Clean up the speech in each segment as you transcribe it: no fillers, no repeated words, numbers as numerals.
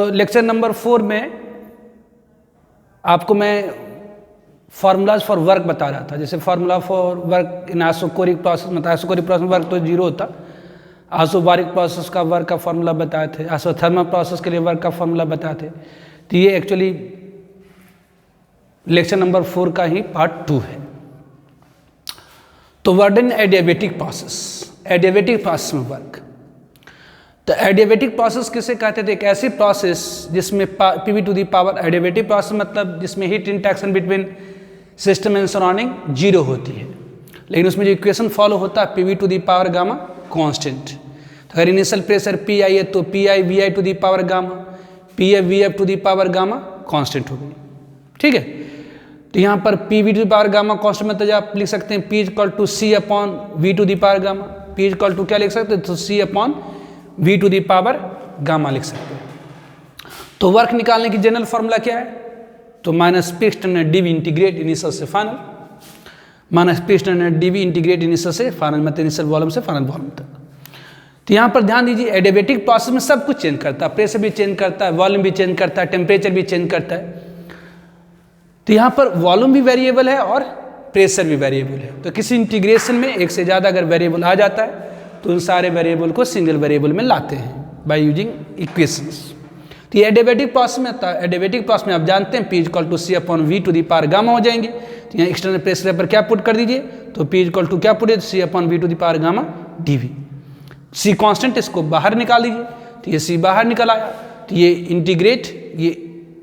Lecture number 4 में आपको मैं फार्मूलाज फॉर वर्क बता रहा था। जैसे formula for work in isochoric process, मतलब आइसोकोरिक प्रोसेस वर्क तो 0 होता। आइसोबारिक प्रोसेस का वर्क का फार्मूला बताए थे, आइसोथर्मल प्रोसेस के लिए वर्क का फार्मूला बताए थे। तो ये एक्चुअली लेक्चर नंबर 4 का ही पार्ट 2 है। तो work in adiabatic process, adiabatic process में वर्क। तो एडियाबेटिक प्रोसेस किसे कहते थे? एक ऐसी प्रोसेस जिसमें PV to the power, adiabatic process मतलब जिसमें heat interaction between system and surrounding 0 होती है, लेकिन उसमें जो इक्वेशन फॉलो होता है PV to the power gamma constant. तो अगर इनिशियल प्रेशर पी आई है तो P I V I to the power gamma, P F V F to the power gamma constant हो गई। ठीक है, तो यहाँ पर P V to the power gamma constant मतलब आप लिख सकते हैं P equal to C upon V to the power gamma. P equal to क्या लिख सकते हैं? तो C upon V to the power gamma लिख सकते हैं। तो वर्क निकालने की जनरल फॉर्मूला क्या है? तो minus P standard D V integrate initial से final, minus P standard D V integrate initial से फाइनल, मतलब इनिशियल वॉल्यूम से फाइनल वॉल्यूम तक। तो यहाँ पर ध्यान दीजिए, एडियाबेटिक प्रोसेस में सब कुछ चेंज करता है, प्रेशर भी चेंज करता है, वॉल्यूम भी चेंज करता है, टेम्परेचर भी चेंज करता है। तो यहाँ पर वॉल्यूम भी वेरिएबल है और प्रेशर भी वेरिएबल है। तो किसी इंटीग्रेशन में एक से ज़्यादा अगर वेरिएबल आ जाता है तो उन सारे वेरिएबल को सिंगल वेरिएबल में लाते हैं बाय यूजिंग इक्वेशंस। तो ये एडियाबेटिक प्रोसेस में आता है। एडियाबेटिक प्रोसेस में आप जानते हैं P equal to C upon V to the power gamma हो जाएंगे। तो यहाँ एक्सटर्नल प्रेशर पर क्या पुट कर दीजिए? तो पी इक्वल टू क्या पुट है? C upon V to the power gamma D V. C constant, इसको बाहर निकाल दीजिए। तो ये सी बाहर निकल आया। तो ये इंटीग्रेट, ये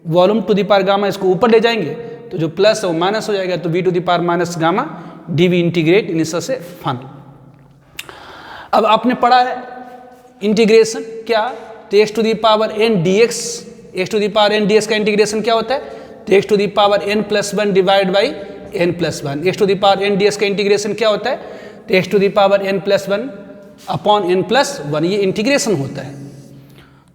volume to the power gamma इसको ऊपर ले जाएंगे तो जो प्लस है वो माइनस हो जाएगा। तो V to the power minus gamma D V integrate initial से फाइनल। अब आपने पढ़ा है इंटीग्रेशन क्या? तो X to the power N D X, X to the power N D X का इंटीग्रेशन क्या होता है? तो X to the power N plus 1 divide by N plus 1। X to the power N D X का integration क्या होता है? तो X to the power N plus 1 upon N plus 1, ये इंटीग्रेशन होता है।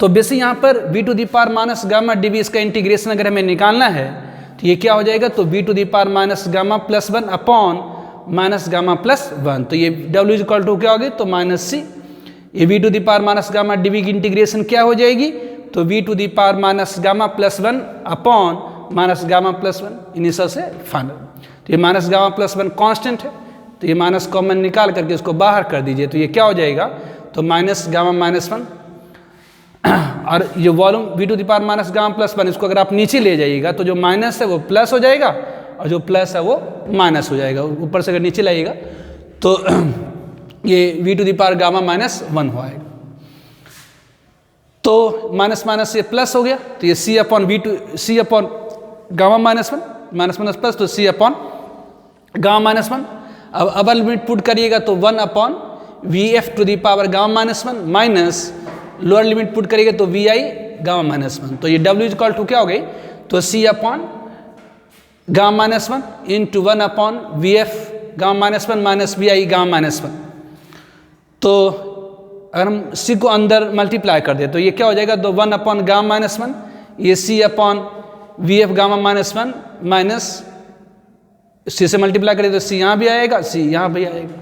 तो बेसिक यहाँ पर V to the power minus gamma D V इसका इंटीग्रेशन अगर हमें निकालना है तो ये क्या हो जाएगा? तो V to the power minus gamma plus 1 upon minus gamma plus 1। तो ये डब्ल्यू इक्वल टू क्या होगी? तो माइनस सी। ये V to the power minus gamma D V की इंटीग्रेशन क्या हो जाएगी? तो V to the power minus gamma plus 1 upon minus gamma plus 1 initial से फाइनल। तो ये माइनस गामा प्लस 1 कांस्टेंट है, तो ये माइनस कॉमन निकाल करके इसको बाहर कर दीजिए। तो ये क्या हो जाएगा? तो माइनस गामा माइनस 1 और ये volume V to the power minus gamma plus 1, इसको अगर आप नीचे ले जाइएगा तो जो माइनस है वो प्लस हो जाएगा और जो प्लस है वो माइनस हो जाएगा। ऊपर से अगर नीचे लाइएगा तो ये V to the power gamma minus 1 हो आएगा। तो माइनस माइनस ये प्लस हो गया, तो ये C upon V to, C upon gamma minus 1, minus minus plus, तो सी अपॉन गामा माइनस 1। अब अपर लिमिट पुट करिएगा तो 1 upon V F to the power gamma minus 1 minus lower limit put करिएगा तो वी आई गामा माइनस 1। तो ये W equal to क्या हो गई? तो C upon gamma minus 1 into 1 upon V F gamma minus 1 minus V I gamma minus 1। तो अगर हम सी को अंदर मल्टीप्लाई कर दे तो ये क्या हो जाएगा? तो 1 अपॉन गामा माइनस 1, ये C upon V F gamma minus 1 minus C से मल्टीप्लाई करें तो सी यहाँ भी आएगा, सी यहाँ भी आएगा।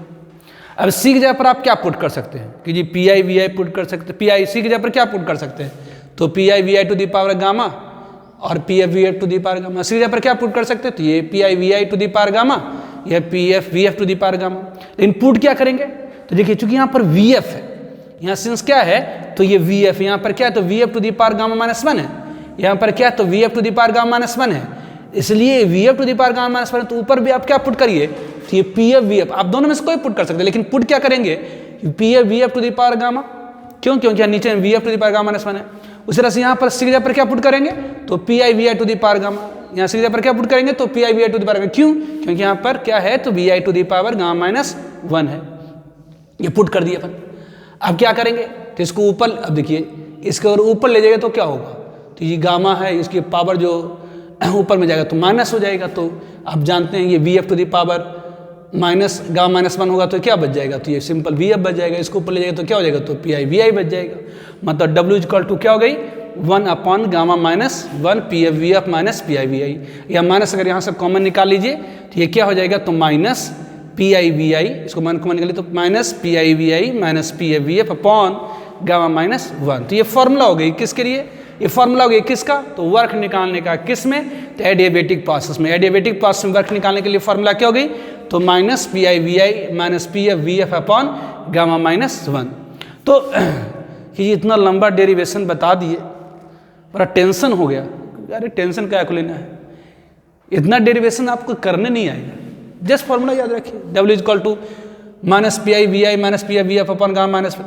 अब सी की जगह पर आप क्या पुट कर सकते हैं कि जी P I V I put कर सकते हैं। पी आई सी की जगह पर क्या पुट कर सकते हैं? तो P I V I to the power gamma और P F V F to the power gamma. C की जगह पर क्या पुट कर सकते हैं? तो ये P I V I to the power gamma, यह P F V F to the power gamma. लेकिन पुट क्या करेंगे? तो देखिए चूंकि यहाँ पर वी एफ है, यहाँ सिंस क्या है? तो ये वी एफ, यहाँ पर क्या है? तो V F to the power gamma minus 1 है, यहाँ पर क्या है? तो V F to the power gamma minus 1 है, इसलिए V F to the power gamma minus 1। तो ऊपर भी आप क्या पुट करिए? तो ये पी एफ वी एफ, आप दोनों में से कोई पुट कर सकते हैं, लेकिन पुट क्या करेंगे? P F V F to the power gamma, क्यों? क्योंकि नीचे V F to the power gamma minus 1 है। उसी तरह से यहाँ पर सी की जगह पर क्या पुट करेंगे? तो P I V I to the power gamma, यहाँ सी की जगह पर क्या पुट करेंगे? तो P I V I to the power gamma, क्यों? क्योंकि यहाँ पर क्या है? तो V I to the power gamma minus 1 है, ये पुट कर दिया अपन। अब क्या करेंगे? तो इसको ऊपर, अब देखिए इसके और ऊपर ले जाएगा तो क्या होगा? तो ये गामा है, इसकी पावर जो ऊपर में जाएगा तो माइनस हो जाएगा। तो आप जानते हैं ये V F to the power minus gamma minus 1 होगा तो क्या बच जाएगा? तो ये सिंपल वी एफ बच जाएगा। इसको ऊपर ले जाएगा तो क्या हो जाएगा? तो पी आई वी आई बच जाएगा। मतलब डब्ल्यू इक्वल टू क्या हो गई? 1 upon gamma minus 1 P F V F minus P I V I. या माइनस अगर यहाँ से कॉमन निकाल लीजिए तो ये क्या हो जाएगा? तो minus P I V I, इसको कॉमन निकालिए तो minus P I V I minus P F V F upon gamma minus 1। तो ये फॉर्मूला हो गई किसके लिए? ये फॉर्मूला हो गया किसका, तो वर्क निकालने का, किस में, तो एडियाबेटिक प्रोसेस में। एडियाबेटिक प्रोसेस में वर्क निकालने के लिए फॉर्मूला क्या हो गई, तो minus P I V I minus P F V F upon gamma minus 1। तो ये इतना लंबा डेरिवेशन बता दिए, बड़ा टेंशन हो गया। अरे टेंशन क्या को लेना है, इतना डेरिवेशन आपको करने नहीं आएगा, जस्ट फॉर्मूला याद रखिए, W is equal to minus P I V I minus P F V F upon gamma minus 1,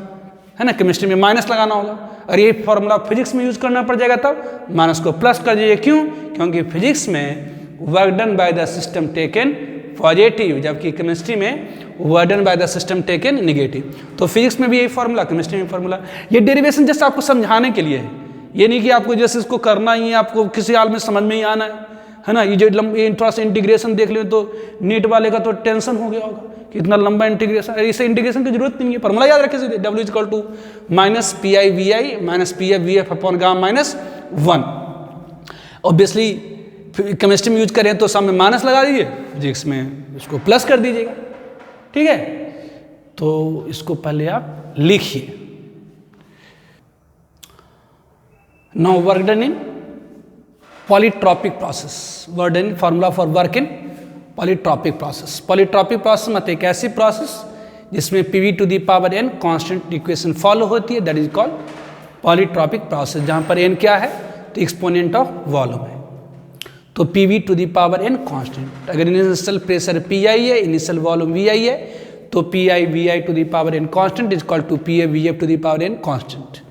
है ना। केमिस्ट्री में माइनस लगाना होगा, और ये फॉर्मूला फिजिक्स में यूज करना पड़ जाएगा, तब माइनस को प्लस कर दीजिए। क्यों, क्योंकि फिजिक्स में work done by the system taken positive, जबकि केमिस्ट्री में work done by the system taken negative. तो फिजिक्स में भी यही फॉर्मूला, केमिस्ट्री में फॉर्मूला। ये डेरिवेशन जस्ट आपको समझाने के लिए है, ये नहीं कि आपको जैसे इसको करना ही है, आपको किसी हाल में समझ में ही आना है ना। ये जो थोड़ा सा इंटीग्रेशन देख ले तो नीट वाले का तो टेंशन हो गया होगा कि इतना लंबा इंटीग्रेशन, इसे इंटीग्रेशन की जरूरत नहीं है, फॉर्मूला याद रखे सीधे, W is equal to minus P I V I minus P F V F upon gamma minus 1। Obviously chemistry में यूज करें तो सामने माइनस लगा दीजिए, फिजिक्स में इसको प्लस कर दीजिएगा, ठीक है। तो इसको पहले आप लिखिए। Now work done in polytropic process, work done formula for work in polytropic process. Polytropic process मतलब एक ऐसी प्रोसेस जिसमें P to the power N constant equation follow होती है, that is called polytropic process, जहां पर एन क्या है, तो एक्सपोनेंट ऑफ वॉल्यूम है। तो P to the power N constant, अगर इनिशियल प्रेशर पी आई है, इनिशियल वॉल्यूम वी आई है, तो P I V I to the power N constant is equal to P A V F to the power N constant.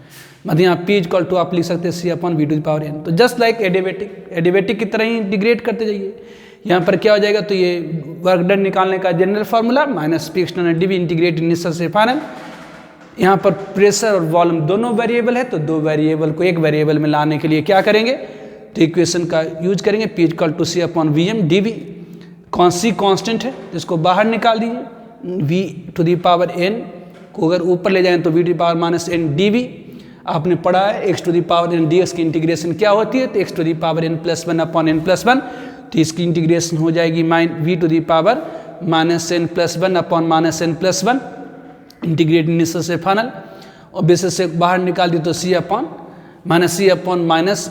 मतलब यहाँ P is equal to आप लिख सकते हैं C upon V to the power N. तो just like adiabatic, adiabatic की तरह ही integrate करते जाइए। यहाँ पर क्या हो जाएगा, तो ये वर्क डन निकालने का general formula minus P external D V integrate initial से फाइनल। यहाँ पर प्रेशर और वॉल्यूम दोनों वेरिएबल है, तो दो वेरिएबल को एक वेरिएबल में लाने के लिए क्या करेंगे, तो इक्वेशन का यूज करेंगे, P is equal to C upon V M D V. कौन सी कॉन्स्टेंट है, इसको बाहर निकाल दीजिए, V to the power N को अगर ऊपर ले जाएं तो V to the power minus N D V. आपने पढ़ा है X to the power N D X की इंटीग्रेशन क्या होती है, तो X to the power N plus 1 upon N plus 1, तो इसकी इंटीग्रेशन हो जाएगी V to the power minus N plus 1 upon minus N plus 1, integrate initial से फाइनल, और बेसिस से बाहर निकाल दी तो C upon minus C upon minus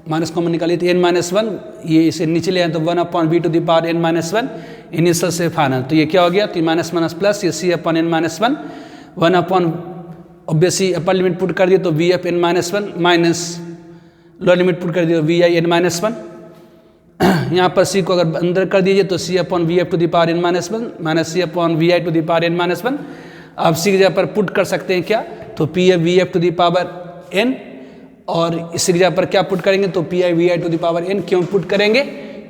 minus common निकाली तो एन माइनस 1, ये इसे नीचे ले आए तो 1 upon V to the power N minus 1 initial से फाइनल। तो ये क्या हो गया, तो माइनस माइनस प्लस, ये C upon N minus 1 1 upon obviously upper limit put कर दिए तो V F N minus 1 minus lower limit put कर दिए तो वी आई एन माइनस 1। यहाँ पर सी को अगर अंदर कर दीजिए तो C upon V F to the power N minus 1 minus C upon V I to the power N minus 1। आप सी की जगह पर पुट कर सकते हैं क्या, तो P F V F to the power N, और इसी की जगह पर क्या पुट करेंगे, तो P I V I to the power N. क्यों पुट करेंगे,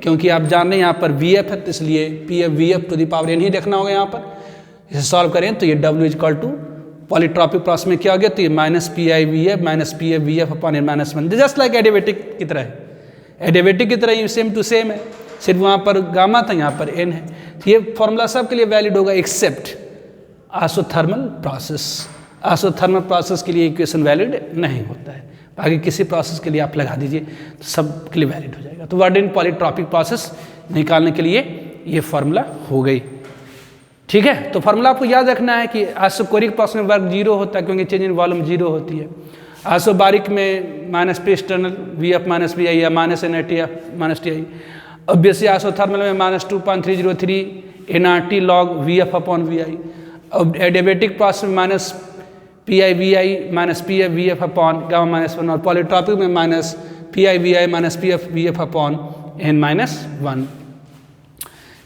क्योंकि आप जान रहे हैं यहाँ पर वी एफ है, तो इसलिए P F V F to the power N ही रखना होगा। यहाँ पर इसे सॉल्व करें तो ये W is equal to polytropic process में क्या हो गया, तो ये minus P I V F minus P F V F upon N minus 1, just like adiabatic की तरह है। एडियाबेटिक की तरह ही सेम टू सेम है, सिर्फ वहाँ पर गामा था, यहाँ पर एन है। तो ये फॉर्मूला सबके लिए वैलिड होगा except isothermal process. Isothermal process के लिए इक्वेशन वैलिड नहीं होता है, बाकी किसी प्रोसेस के लिए आप लगा दीजिए तो सब के लिए वैलिड हो जाएगा। तो वर्क इन पॉलीट्रॉपिक प्रोसेस निकालने के लिए ये फॉर्मूला हो गई, ठीक है। तो फार्मूला आपको याद रखना है कि आइसोकोरिक प्रोसेस में वर्क 0 होता है, क्योंकि चेंज इन वॉल्यूम 0 होती है। आइसोबारिक में minus P external V F minus V I या minus N I T F minus T I. Obviously isothermal में minus 2.303 N R T log V F upon V I. अब adiabatic process में minus P I V I minus P F V F upon gamma minus 1, और polytropic में minus P I V I minus P F V F upon N minus 1,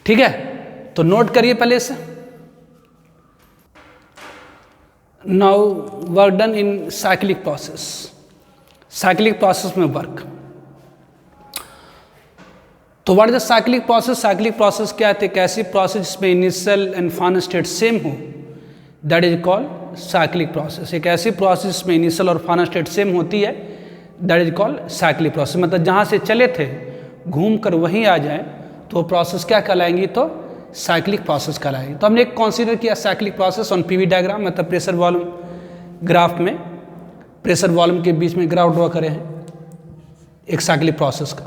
ठीक है। तो note करिए पहले से। Now work done in cyclic process. Cyclic process में work, तो what is the cyclic process. Cyclic process क्या है, ऐसी प्रोसेस जिसमें initial and final state same हो, that is called cyclic process. एक ऐसी प्रोसेस जिसमें इनिशियल और फाइनल स्टेट सेम होती है, that is called cyclic process. मतलब जहाँ से चले थे घूम कर वहीं आ जाए तो प्रोसेस क्या कहलाएंगी, तो साइक्लिक प्रोसेस कहलाएगी। तो हमने एक कंसीडर किया cyclic process on PV diagram, मतलब प्रेशर वॉल्यूम ग्राफ में प्रेशर वॉल्यूम के बीच में ग्राफ ड्रॉ करे हैं एक साइक्लिक प्रोसेस का।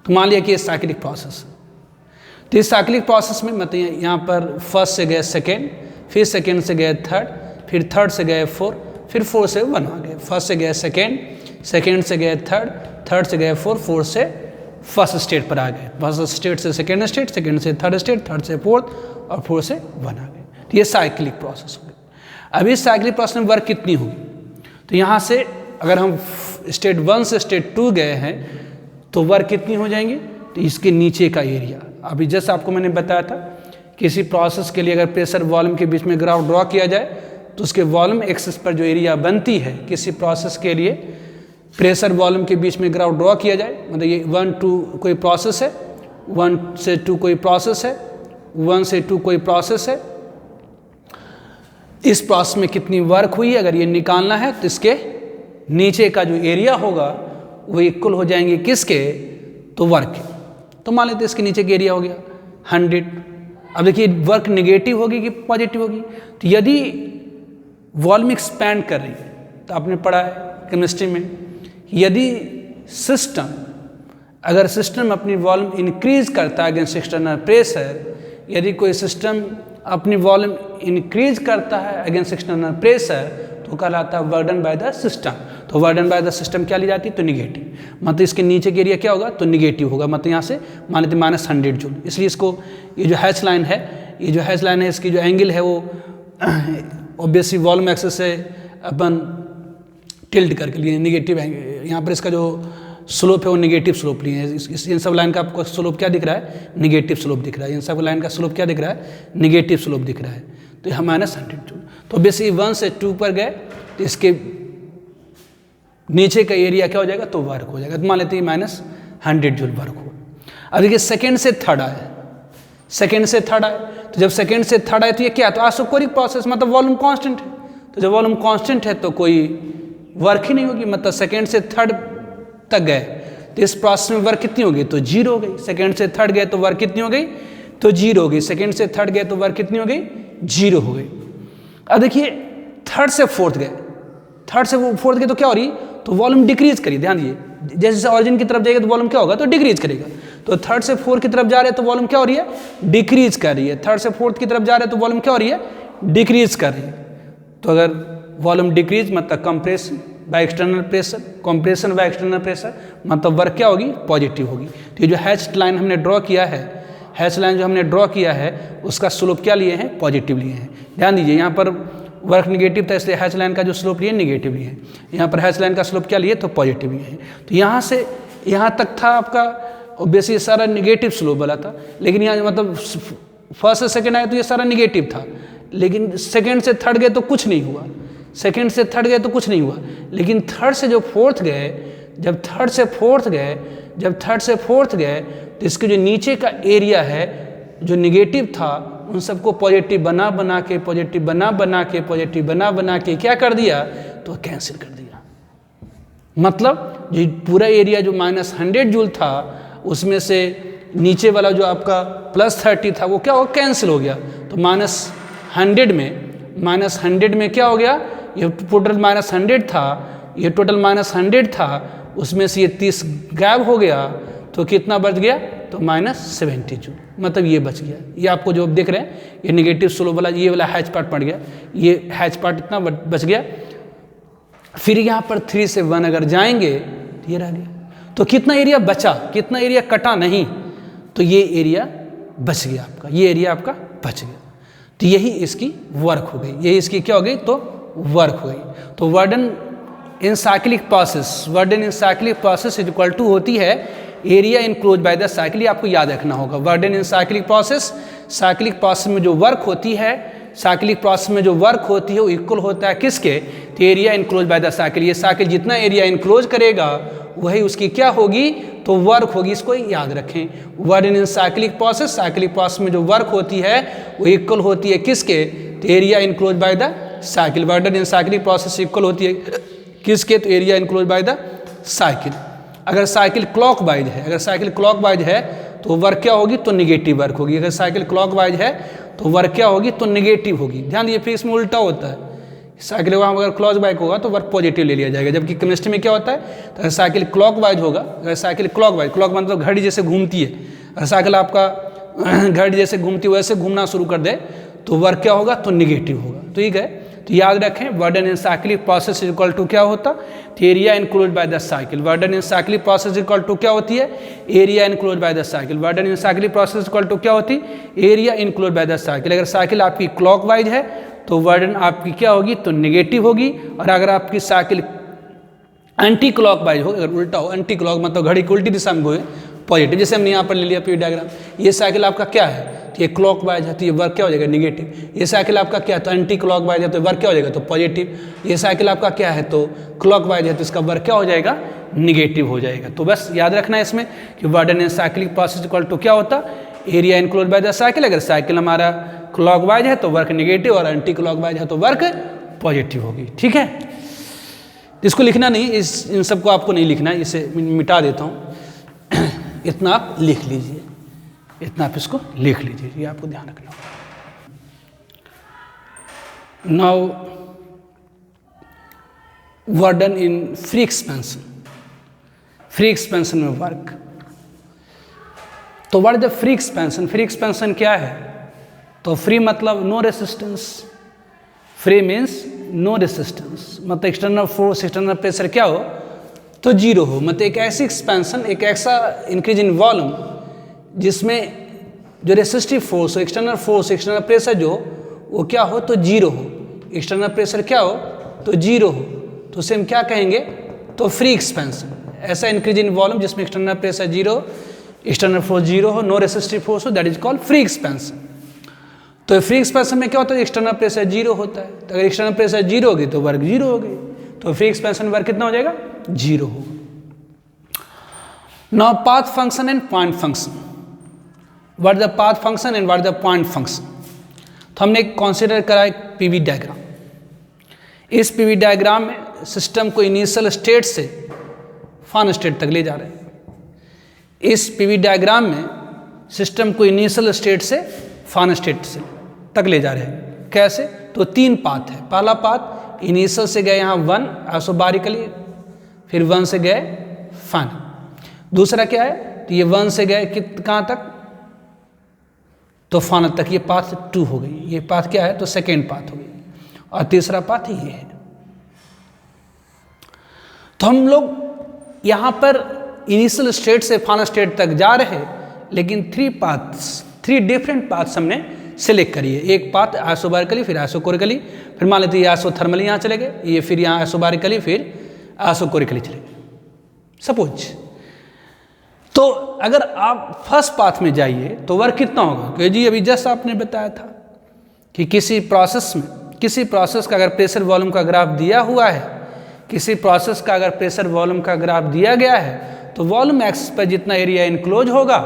तो मान लिया कि ये साइक्लिक प्रोसेस है। तो इस साइक्लिक प्रोसेस में मतलब यहाँ पर फर्स्ट से गए सेकेंड, फिर सेकेंड से गए थर्ड, फिर थर्ड से गए फोर, फिर फोर से 1 आ गए। फर्स्ट से गए सेकेंड, सेकेंड से गए थर्ड, थर्ड से गए फोर्थ, फोर्थ से फर्स्ट स्टेट पर आ गए, फर्स्ट स्टेट से सेकेंड स्टेट, सेकेंड से थर्ड स्टेट, थर्ड से फोर्थ और फोर्थ से वन आ गए। तो ये साइक्लिक प्रोसेस हो गई। अब इस साइक्लिक प्रोसेस में वर्क कितनी होगी, तो यहाँ से अगर हम स्टेट 1 से स्टेट 2 गए हैं तो वर्क कितनी हो जाएंगी, तो इसके नीचे का एरिया, अभी जस्ट आपको मैंने बताया था किसी प्रोसेस के लिए अगर प्रेशर वॉल्यूम के बीच में ग्राफ ड्रॉ किया जाए तो उसके वॉल्यूम एक्सिस पर जो एरिया बनती है, किसी प्रोसेस के लिए प्रेशर वॉल्यूम के बीच में ग्राफ ड्रॉ किया जाए, मतलब ये 1 2 कोई प्रोसेस है, 1 से 2 कोई प्रोसेस है, 1 से 2 कोई प्रोसेस है, इस प्रोसेस में कितनी वर्क हुई अगर ये निकालना है तो इसके नीचे का जो एरिया होगा वो इक्वल हो जाएंगे किसके, तो वर्क के। तो मान लेते इसके नीचे का एरिया हो गया 100। अब देखिए वर्क नेगेटिव होगी कि पॉजिटिव होगी, तो यदि वॉल्यूम एक्सपैंड कर रही है, तो आपने पढ़ा है केमिस्ट्री में, यदि सिस्टम, अगर सिस्टम अपनी वॉल्यूम इंक्रीज करता है अगेंस्ट एक्सटर्नल प्रेशर, यदि कोई सिस्टम अपनी वॉल्यूम इंक्रीज करता है अगेंस्ट एक्सटर्नल प्रेशर तो कहलाता है बर्डन बाय द सिस्टम। तो बर्डन बाय द सिस्टम क्या ली जाती है, तो निगेटिव, मतलब इसके नीचे के एरिया क्या होगा, तो निगेटिव होगा, मतलब यहाँ से मान लेते -100 जूल। इसलिए इसको ये जो हैच लाइन है, ये जो हैच लाइन है इसकी जो एंगल है वो ऑब्वियसली वॉल्यूम एक्सिस से अपन टिल्ट करके लिए निगेटिव एंगल, यहाँ पर इसका जो स्लोप है वो निगेटिव स्लोप लिए हैं। इन सब लाइन का आपको स्लोप क्या दिख रहा है, निगेटिव स्लोप दिख रहा है, इन सब लाइन का स्लोप क्या दिख रहा है, निगेटिव स्लोप दिख रहा है। तो यहाँ -100 जूल। तो बेसिकली 1 से 2 पर गए तो इसके नीचे का एरिया क्या हो जाएगा, तो वर्क हो जाएगा। तो मान लेते हैं -100 जूल वर्क हो। अब देखिए सेकेंड से थर्ड आए, सेकेंड से थर्ड आए, तो जब सेकेंड से थर्ड आए तो ये क्या है, तो आइसोकोरिक प्रोसेस, मतलब वॉल्यूम कांस्टेंट है। तो जब वॉल्यूम कांस्टेंट है तो कोई वर्क ही नहीं होगी, मतलब सेकेंड से थर्ड तक गए तो इस प्रोसेस में वर्क कितनी हो गई, तो 0 हो गई। सेकेंड से थर्ड गए तो वर्क कितनी हो गई, तो 0 हो गई। सेकेंड से थर्ड गए तो वर्क कितनी हो गई, 0 हो गई। अब देखिए थर्ड से फोर्थ गए, थर्ड से फोर्थ गए तो क्या हो रही, तो वॉल्यूम डिक्रीज करिए, ध्यान दिए, जैसे जैसे ऑरिजिन की तरफ जाएगा तो वॉल्यूम क्या होगा, तो डिक्रीज करेगा। तो थर्ड से फोर्थ की तरफ जा रहे हैं तो वॉल्यूम क्या हो रही है, डिक्रीज कर रही है। थर्ड से फोर्थ की तरफ जा रहे हैं तो वॉल्यूम क्या हो रही है, डिक्रीज कर रही है। तो अगर वॉल्यूम डिक्रीज मतलब compression by external pressure, compression by external pressure, मतलब वर्क क्या होगी, पॉजिटिव होगी। तो ये जो हैच लाइन हमने ड्रॉ किया है, हैच लाइन जो हमने ड्रॉ किया है उसका स्लोप क्या लिए हैं, पॉजिटिव लिए हैं। ध्यान दीजिए यहाँ पर वर्क निगेटिव था इसलिए हैच लाइन का जो स्लोप लिए नेगेटिव लिए हैं, यहाँ पर हैच लाइन का स्लोप क्या लिए, तो पॉजिटिव लिए हैं। तो यहाँ से यहाँ तक था आपका ऑब्वियसली सारा निगेटिव स्लोप वाला था, लेकिन यहाँ मतलब फर्स्ट से सेकेंड आए तो ये सारा निगेटिव था, लेकिन सेकेंड से थर्ड गए तो कुछ नहीं हुआ, सेकेंड से थर्ड गए तो कुछ नहीं हुआ, लेकिन थर्ड से जो फोर्थ गए, जब थर्ड से फोर्थ गए, जब थर्ड से फोर्थ गए तो इसके जो नीचे का एरिया है जो निगेटिव था उन सबको पॉजिटिव बना बना के, पॉजिटिव बना बना के, पॉजिटिव बना बना के क्या कर दिया, तो कैंसिल कर दिया। मतलब जो पूरा एरिया जो -100 जूल था उसमें से नीचे वाला जो आपका +30 था वो क्या हो, कैंसिल हो गया। तो -100 में क्या हो गया, ये टोटल -100 था, ये टोटल -100 था, उसमें से ये 30 गायब हो गया तो कितना बच गया, तो -70 जूल, मतलब ये बच गया। ये आपको जो देख रहे हैं ये निगेटिव स्लोप वाला ये वाला हैच पार्ट पड़ गया, ये हैच पार्ट इतना बच गया। फिर यहाँ पर 3 से 1 अगर जाएंगे तो ये रह गया। तो कितना एरिया बचा, कितना एरिया कटा नहीं, तो ये एरिया बच गया आपका, ये एरिया आपका बच गया। तो यही इसकी वर्क हो गई, यही इसकी क्या हो गई, तो वर्क हो गई। तो work done in cyclic process, work done in cyclic process is equal to होती है area enclose by the cycle. आपको याद रखना होगा work done in cyclic process, cyclic process में जो वर्क होती है, साइक्लिक प्रोसेस में जो वर्क होती है वो इक्वल होता है किसके, तो area enclose by the cycle. ये साइकिल जितना एरिया इनक्लोज करेगा वही उसकी क्या होगी, तो वर्क होगी। इसको याद रखें, work done in cyclic process, cyclic process में जो वर्क होती है वो इक्वल होती है किसके, तो area enclose by the cycle. Work done in cyclic process equal होती है किसके, तो area enclose by the cycle. अगर साइकिल क्लॉकवाइज है, अगर साइकिल क्लॉकवाइज है तो वर्क क्या होगी, तो निगेटिव वर्क होगी। अगर साइकिल क्लॉकवाइज है तो वर्क क्या होगी, तो निगेटिव होगी। ध्यान दिए, फिर इसमें उल्टा होता है, साइकिल वहाँ अगर क्लॉकवाइज होगा तो वर्क पॉजिटिव ले लिया जाएगा, जबकि केमिस्ट्री में क्या होता है, तो अगर साइकिल क्लॉकवाइज होगा, अगर साइकिल क्लॉकवाइज, क्लॉक मतलब घड़ी जैसे घूमती है, अगर साइकिल आपका घड़ी जैसे घूमती है वैसे घूमना शुरू कर दे तो वर्क क्या होगा, तो निगेटिव होगा। ठीक है, तो याद रखें work done in cyclic process equal to क्या होता, तो area include by the cycle. Work done in cyclic process equal to क्या होती है, area include by the cycle. Work done in cyclic process equal to क्या होती, area include by the cycle. अगर cycle आपकी क्लॉकवाइज है तो वर्डन आपकी क्या होगी, तो नेगेटिव होगी, और अगर आपकी साइकिल एंटी क्लॉकवाइज हो, अगर उल्टा हो, एंटी क्लॉक मतलब घड़ी की उल्टी दिशा में हो, पॉजिटिव। जैसे हमने यहाँ पर ले लिया पी डायग्राम, ये साइकिल आपका क्या है, तो ये क्लॉकवाइज है तो ये वर्क क्या हो जाएगा, नेगेटिव। ये साइकिल आपका क्या है, तो एंटी क्लॉकवाइज है तो वर्क क्या हो जाएगा, तो पॉजिटिव। ये साइकिल आपका क्या है, तो क्लॉकवाइज है तो इसका वर्क क्या हो जाएगा, नेगेटिव हो जाएगा। तो बस याद रखना है इसमें कि work done in cyclic process equal to क्या होता, area include by the cycle. अगर साइकिल हमारा क्लॉकवाइज है तो वर्क नेगेटिव, और एंटी क्लॉकवाइज है तो वर्क पॉजिटिव होगी। ठीक है, इसको लिखना नहीं, इन सबको आपको नहीं लिखना है, इसे मिटा देता हूँ। इतना आप लिख लीजिए, इतना आप इसको लिख लीजिए, ये आपको ध्यान रखना होगा। Now work done in free expansion, free expansion में वर्क। तो what is the free expansion, free expansion क्या है, तो फ्री मतलब no resistance, free means no resistance, मतलब एक्सटर्नल फोर्स एक्सटर्नल प्रेशर क्या हो, तो जीरो हो। मतलब एक ऐसी एक्सपेंशन, एक ऐसा इंक्रीज इन वॉल्यूम जिसमें जो रेसिस्टिव फोर्स हो, एक्सटर्नल फोर्स एक्सटर्नल प्रेशर जो वो क्या हो, तो जीरो हो। एक्सटर्नल प्रेशर क्या हो, तो जीरो हो, तो उसे हम क्या कहेंगे, तो फ्री एक्सपेंशन। ऐसा इंक्रीज इन वॉल्यूम जिसमें external pressure zero, external force zero हो, नो रेसिस्टिव फोर्स हो, that is called free expansion. तो फ्री एक्सपेंशन में क्या होता है, एक्सटर्नल प्रेशर जीरो होता है, तो अगर एक्सटर्नल प्रेशर जीरो होगी तो वर्क जीरो हो गई, तो फ्री एक्सपेंशन वर्क कितना हो जाएगा, जीरो होगा। Now path function and point function, what the path function and what the point function. तो हमने कंसीडर करा एक पीवी डायग्राम। इस पीवी डायग्राम में सिस्टम को इनिशियल स्टेट से फाइनल स्टेट तक ले जा रहे हैं। इस पीवी डायग्राम में सिस्टम को इनिशियल स्टेट से फाइनल स्टेट से तक ले जा रहे हैं। कैसे, तो तीन पाथ है। पहला पाथ इनिशियल से गए यहाँ 1 आइसोबारिकली, फिर 1 से गए फाइनल। दूसरा क्या है, तो ये 1 से गए कहाँ तक, तो फाइनल तक, ये पाथ 2 हो गई। ये पाथ क्या है, तो सेकेंड पाथ हो गई। और तीसरा पाथ ये है। तो हम लोग यहाँ पर इनिशियल स्टेट से फाइनल स्टेट तक जा रहे हैं, लेकिन 3 डिफरेंट पाथ्स हमने सिलेक्ट करिए। एक पाथ आइसोबारिकली, फिर आइसोकोरिकली, फिर मान लेते हैं आइसोथर्मली यहाँ चले गए, ये फिर यहाँ आइसोबारिकली, फिर आइसोकोरिकली चले गए सपोज। तो अगर आप फर्स्ट पाथ में जाइए तो वर्क कितना होगा, कि जी अभी जस्ट आपने बताया था कि किसी प्रोसेस का अगर प्रेशर वॉल्यूम का ग्राफ दिया हुआ है, किसी प्रोसेस का अगर प्रेशर वॉल्यूम का ग्राफ दिया गया है, तो वॉल्यूम एक्सिस पर जितना एरिया इनक्लोज होगा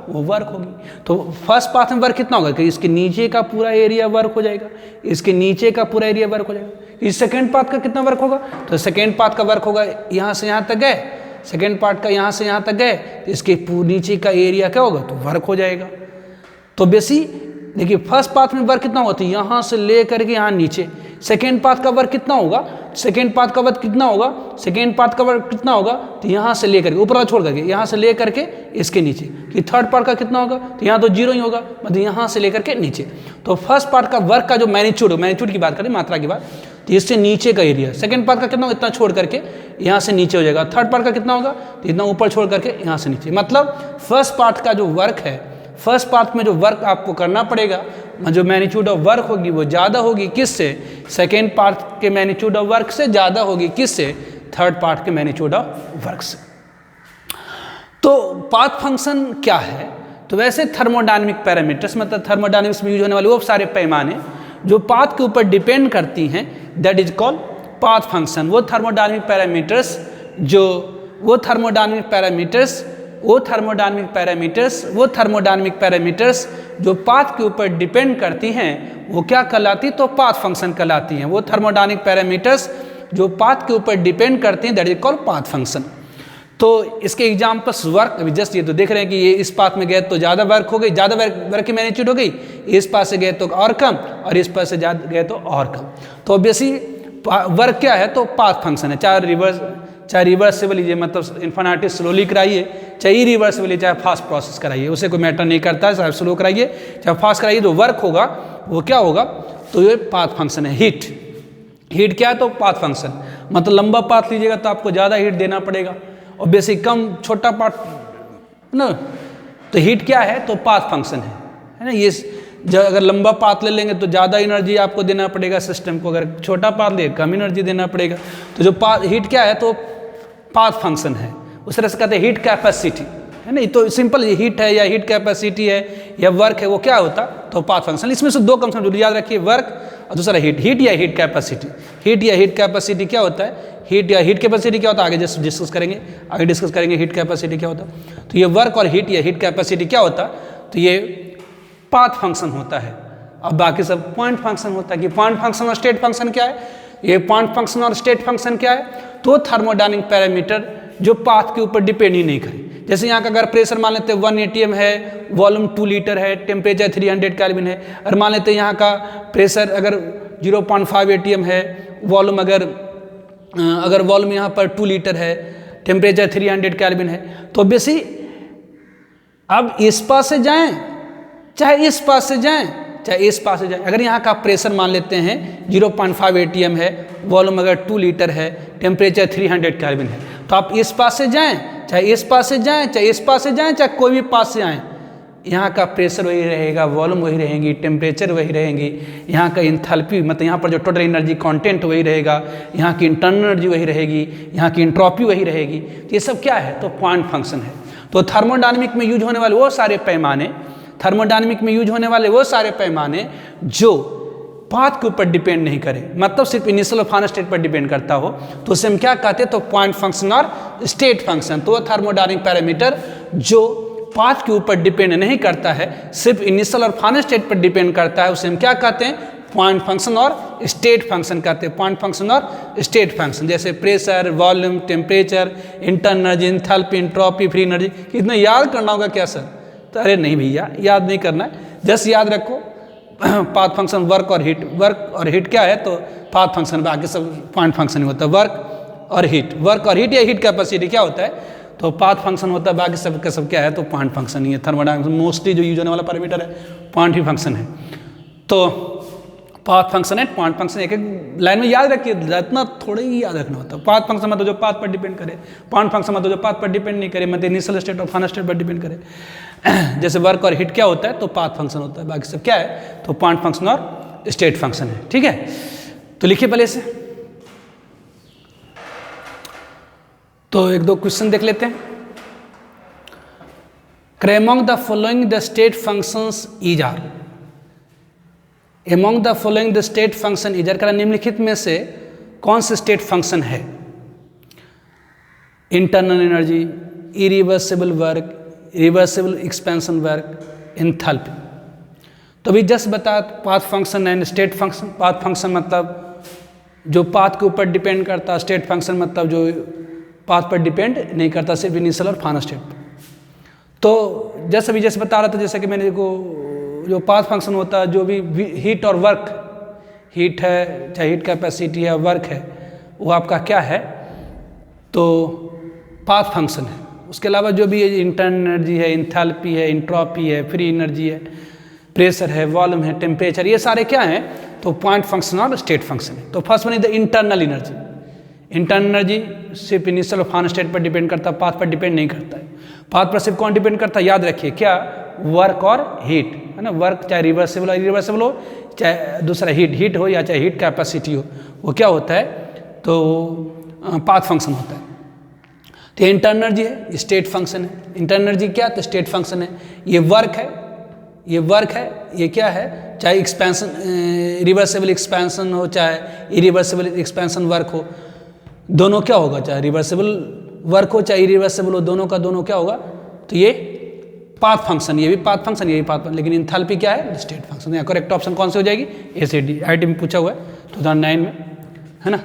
वो वर्क होगी। तो फर्स्ट पाथ में वर्क कितना होगा, कि इसके नीचे का पूरा एरिया वर्क हो जाएगा, इसके नीचे का पूरा एरिया वर्क हो जाएगा। इस सेकेंड पाथ का कितना वर्क होगा, तो सेकेंड पाथ का वर्क होगा यहाँ से यहाँ तक गए, सेकेंड पार्ट का यहाँ से यहाँ तक गए, तो इसके नीचे का एरिया क्या होगा, तो वर्क हो जाएगा। तो बेसी देखिए फर्स्ट पाथ में वर्क कितना होगा, तो यहाँ से ले करके यहाँ नीचे। सेकेंड पाथ का वर्क कितना होगा, सेकेंड पाथ का वर्क कितना होगा, सेकेंड पाथ का वर्क कितना होगा, तो यहाँ से ले करके ऊपर छोड़ करके यहाँ से ले करके इसके नीचे। कि थर्ड पार्ट का कितना होगा, तो यहाँ तो जीरो ही होगा, मतलब यहाँ से लेकर के नीचे। तो फर्स्ट पार्ट का वर्क का जो मैग्नीट्यूड की बात करें, मात्रा की बात, तो इससे नीचे का एरिया। सेकेंड पार्ट का कितना होगा, इतना छोड़ करके यहाँ से नीचे हो जाएगा। थर्ड पार्ट का कितना होगा, तो इतना ऊपर छोड़ करके यहाँ से नीचे। मतलब फर्स्ट पार्ट का जो वर्क है, फर्स्ट पार्ट में जो वर्क आपको करना पड़ेगा, जो मैग्नीट्यूड ऑफ वर्क होगी वो ज़्यादा होगी किससे, सेकेंड पार्ट के मैग्नीट्यूड ऑफ वर्क से ज़्यादा होगी किससे, थर्ड पार्ट के मैग्नीट्यूड ऑफ वर्क से। तो पाथ फंक्शन क्या है, तो वैसे थर्मोडायनेमिक पैरामीटर्स, मतलब थर्मोडायनेमिक्स में यूज होने वाले वो सारे पैमाने जो पाथ के ऊपर डिपेंड करती हैं, that is called path function. वो थर्मोडायनेमिक पैरामीटर्स जो पाथ के ऊपर डिपेंड करती हैं वो क्या कहलाती, तो पाथ फंक्शन कहलाती हैं। वो थर्मोडायनेमिक पैरामीटर्स जो पाथ के ऊपर डिपेंड करती हैं, that is called path function. तो इसके एग्जाम्पल्स वर्क, अभी जस्ट ये तो देख रहे हैं कि ये इस पाथ में गए तो ज़्यादा वर्क हो गई, ज़्यादा वर्क की मैग्नीट्यूड हो गई, इस पाथ से गए तो और कम, और इस पाथ से ज़्यादा गए तो और कम। तो ऑब्वियसली वर्क क्या है, तो पाथ फंक्शन है। चाहे रिवर्सिबल लीजिए, मतलब इन्फिनिटी स्लोली कराइए, चाहे इरिवर्सिबल चाहे फास्ट प्रोसेस कराइए, उसे कोई मैटर नहीं करता है, चाहे स्लो कराइए चाहे फास्ट कराइए, जो वर्क होगा वो क्या होगा, तो ये पाथ फंक्शन है। हीट हीट क्या है तो पाथ फंक्शन, मतलब लंबा पाथ लीजिएगा तो आपको ज़्यादा हीट देना पड़ेगा, और बेसिक कम छोटा पाथ ना, तो हीट क्या है तो पाथ फंक्शन है ना। ये जब अगर लंबा पाथ ले लेंगे तो ज़्यादा एनर्जी आपको देना पड़ेगा सिस्टम को, अगर छोटा पाथ ले कम एनर्जी देना पड़ेगा। तो जो हीट क्या है तो पाथ फंक्शन है, उस तरह से कहते हैं हीट कैपेसिटी है ना। तो सिंपल हीट है या हीट कैपेसिटी है या वर्क है, वो क्या होता तो पाथ फंक्शन। इसमें से दो कंसेप्ट जरूर याद रखिए, वर्क और दूसरा हीट। हीट या हीट कैपेसिटी, हीट या हीट कैपेसिटी क्या होता है, हीट या हीट कैपेसिटी क्या होता है आगे डिस्कस करेंगे, आगे डिस्कस करेंगे हीट कैपेसिटी क्या होता है। तो ये वर्क और हीट या हीट कैपेसिटी क्या होता है, तो ये पाथ फंक्शन होता है। अब बाकी सब पॉइंट फंक्शन होता है कि पॉइंट फंक्शन और स्टेट फंक्शन क्या है, ये पॉइंट फंक्शन और स्टेट फंक्शन क्या है, तो थर्मोडायनामिक पैरामीटर जो पाथ के ऊपर डिपेंड ही नहीं करे। जैसे यहाँ का अगर प्रेशर मान लेते हैं 1 atm है, वॉल्यूम 2 लीटर है, टेम्परेचर 300 केल्विन है, और मान लेते हैं यहाँ का प्रेशर अगर 0.5 atm है, वॉल्यूम अगर वॉल्यूम यहाँ पर 2 लीटर है, टेम्परेचर 300 केल्विन है, तो बेसी अब इस पास से जाएं चाहे इस पास से जाएं चाहे इस पास से जाएं, अगर यहाँ का प्रेशर मान लेते हैं 0.5 atm है, वॉल्यूम अगर 2 लीटर है, टेम्परेचर 300 केल्विन है, तो आप इस पास से जाएं चाहे इस पास से जाएं चाहे इस पास से जाएं चाहे कोई भी पास से आएँ, यहाँ का प्रेशर वही रहेगा, वॉल्यूम वही रहेगी, टेम्परेचर वही रहेंगी, यहाँ का इंथैल्पी मतलब यहाँ पर जो टोटल एनर्जी कंटेंट वही रहेगा, यहाँ की इंटरनल एनर्जी वही रहेगी, यहाँ की इंट्रोपी वही रहेगी। तो ये सब क्या है तो पॉइंट फंक्शन है। तो थर्मोडायनामिक में यूज होने वाले वो सारे पैमाने, थर्मोडायनामिक में यूज होने वाले वो सारे पैमाने जो पाथ के ऊपर डिपेंड नहीं करे, मतलब सिर्फ इनिशियल और फाइनल स्टेट पर डिपेंड करता हो, तो उसे हम क्या कहते हैं तो पॉइंट फंक्शन और स्टेट फंक्शन। तो थर्मोडायनामिक पैरामीटर जो पाथ के ऊपर डिपेंड नहीं करता है, सिर्फ इनिशियल और फाइनल स्टेट पर डिपेंड करता है, उसे हम क्या कहते हैं पॉइंट फंक्शन और स्टेट फंक्शन कहते हैं। पॉइंट फंक्शन और स्टेट फंक्शन जैसे pressure, volume, temperature, internal energy, enthalpy, entropy, free energy, इतना याद करना होगा क्या सर, तो अरे नहीं भैया याद नहीं करना है, जस्ट याद रखो पाथ फंक्शन वर्क और हीट। वर्क और हीट क्या है तो पाथ फंक्शन, बाकी सब पॉइंट फंक्शन होता है। वर्क और हीट, वर्क और हीट या हीट कैपेसिटी क्या होता है तो पाथ फंक्शन होता है, बाकी सब का सब क्या है तो पॉइंट फंक्शन ही है। थर्मोडायनामिक्स मोस्टली जो यूज होने वाला पैरामीटर है पॉइंट ही फंक्शन है। तो पाथ फंक्शन है, पॉइंट फंक्शन, एक एक लाइन में याद रखिए, इतना थोड़ा ही याद रखना होता है। पाथ फंक्शन मतलब जो पाथ पर डिपेंड करे, पॉइंट फंक्शन मतलब जो पाथ पर डिपेंड नहीं करे, मतलब इनिशियल स्टेट और फाइनल स्टेट पर डिपेंड करे। जैसे वर्क और हिट क्या होता है तो पाथ फंक्शन होता है, बाकी सब क्या है तो पॉइंट फंक्शन और स्टेट फंक्शन है। ठीक है, तो लिखिए पहले से, तो एक दो क्वेश्चन देख लेते हैं। Among the following the state functions is are, among the following the state function is are, निम्नलिखित में से कौन से स्टेट फंक्शन है, internal energy, irreversible work, reversible expansion work, enthalpy. तो अभी जस्ट बता path function and state function. Path function मतलब जो पाथ के ऊपर डिपेंड करता, स्टेट फंक्शन मतलब जो पाथ पर डिपेंड नहीं करता, सिर्फ इनिशियल और फाइनल स्टेट पर। तो जैसे बता रहा था, जैसे कि मैंने को जो पाथ फंक्शन होता है, जो भी हीट और वर्क, हीट है चाहे हीट कैपेसिटी है, वर्क है, वो आपका क्या है तो पाथ फंक्शन है। उसके अलावा जो भी इंटरनल एनर्जी है, इंथैल्पी है, इंट्रोपी है, फ्री एनर्जी है, प्रेशर है, वॉल्यूम है, टेम्परेचर, ये सारे क्या हैं तो पॉइंट फंक्शन और स्टेट फंक्शन है। तो first one is the internal energy. Internal energy सिर्फ इनिशियल और फाइनल स्टेट पर डिपेंड करता है, पाथ पर डिपेंड नहीं करता है। पाथ पर सिर्फ कौन डिपेंड करता है, याद रखिए क्या, वर्क और हीट है ना। वर्क चाहे रिवर्सिबल इरिवर्सिबल हो, चाहे दूसरा हीट हो या चाहे हीट कैपेसिटी हो, वो क्या होता है तो पाथ फंक्शन होता है। तो इंटरनल एनर्जी है, स्टेट फंक्शन है। इंटरनल एनर्जी क्या तो स्टेट फंक्शन है। ये वर्क है, ये वर्क है, ये क्या है चाहे एक्सपेंशन, रिवर्सिबल एक्सपेंशन हो चाहे इरिवर्सिबल एक्सपेंशन वर्क हो, दोनों क्या होगा, चाहे रिवर्सिबल वर्क हो चाहे इरिवर्सिबल हो, दोनों का दोनों क्या होगा तो ये पाथ फंक्शन, ये भी पाथ फंक्शन, ये भी पाथ फंक्शन। लेकिन इंथैल्पी क्या है स्टेट फंक्शन। यहाँ करेक्ट ऑप्शन कौन से हो जाएगी ए से डी। IIT में पूछा हुआ है 2009 में है ना,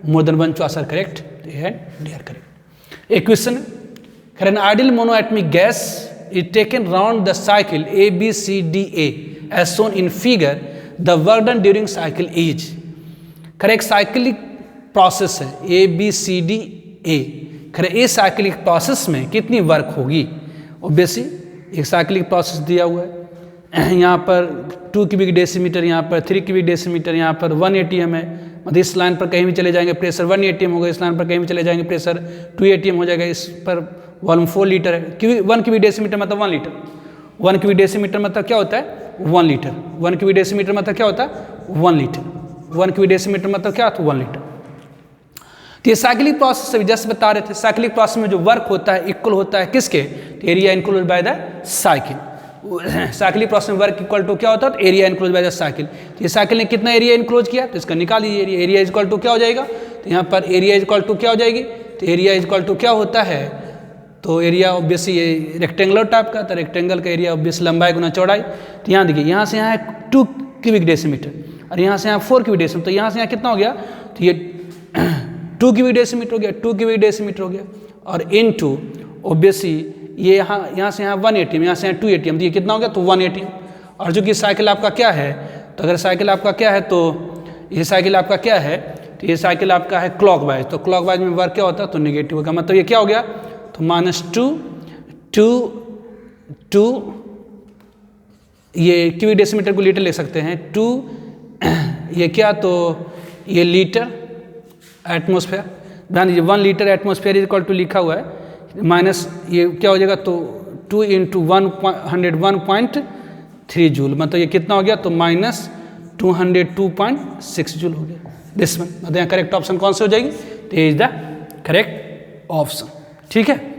more than 1 choice are correct, A and D are correct. एक क्वेश्चन है, an ideal monoatomic gas is taken round the cycle A, B, C, D, A as shown in figure, the work done during cycle is। Correct cyclic process है A, B, C, D, A। Correct ये cyclic process में कितनी work होगी, obviously एक cyclic process दिया हुआ है, यहाँ पर 2 क्यूबिक डेसीमीटर, यहाँ पर 3 क्यूबिक डेसीमीटर, यहाँ पर 1 atm है, मतलब इस लाइन पर कहीं भी चले जाएंगे प्रेशर 1 atm होगा, इस लाइन पर कहीं भी चले जाएंगे प्रेशर 2 atm हो जाएगा, इस पर वॉल्यूम 4 लीटर है, क्योंकि 1 क्यूबिक डेसीमीटर मतलब 1 लीटर, 1 क्यूबिक डेसीमीटर मतलब क्या होता है 1 लीटर, 1 क्यूबिक डेसीमीटर मतलब क्या होता है 1 लीटर, 1 क्यूबिक डेसीमीटर मतलब क्या होता है 1 लीटर। तो ये साइक्लिक प्रोसेस से जस्ट बता रहे थे, साइक्लिक प्रोसेस में जो वर्क होता है इक्वल होता है किसके, area enclose by the cycle. Cyclic process में वर्क इक्वल टू क्या होता है, area enclose by the cycle. तो ये साइकिल ने कितना एरिया इनक्लोज किया, तो इसका निकाल लीजिए एरिया, एरिया इक्वल टू क्या हो जाएगा, तो यहाँ पर एरिया इक्वल टू क्या हो जाएगी, तो एरिया इक्वल टू क्या होता है, तो एरिया ऑब्वियसली ये रेक्टेंगुलर टाइप का, तो रेक्टेंगल का एरिया ऑब्वियसली लंबाई गुना चौड़ाई। तो यहाँ देखिए यहाँ से यहाँ है 2 क्यूबिक डेसीमीटर और यहाँ से यहाँ 4 क्यूबिक डेसीमीटर, तो यहाँ से यहाँ कितना हो गया, तो ये 2 क्यूबिक डेसीमीटर हो गया, 2 क्यूबिक डेसीमीटर हो गया, और इनटू ऑब्वियसली ये यहाँ से यहाँ 1 atm, यहाँ से यहाँ 2 atm, तो ये कितना हो गया, तो 1 atm। और जो कि साइकिल आपका क्या है, तो अगर साइकिल आपका क्या है, तो ये साइकिल आपका क्या है, तो ये साइकिल आपका है क्लॉकवाइज, तो क्लॉकवाइज में वर्क क्या होता है, तो नेगेटिव होगा, मतलब ये क्या हो गया, तो -2 ये क्यूबिक डेसीमीटर को लीटर ले सकते हैं, 2 ये क्या, तो ये लीटर एटमॉस्फेयर, ध्यान दीजिए 1 litre atmosphere is equal to लिखा हुआ है, माइनस ये क्या हो जाएगा, तो 2 × 101.3 जूल, मतलब ये कितना हो गया, तो -202.6 जूल हो गया। दिस वन मतलब यहाँ करेक्ट ऑप्शन कौन सी हो जाएगी, तो इज द करेक्ट ऑप्शन। ठीक है।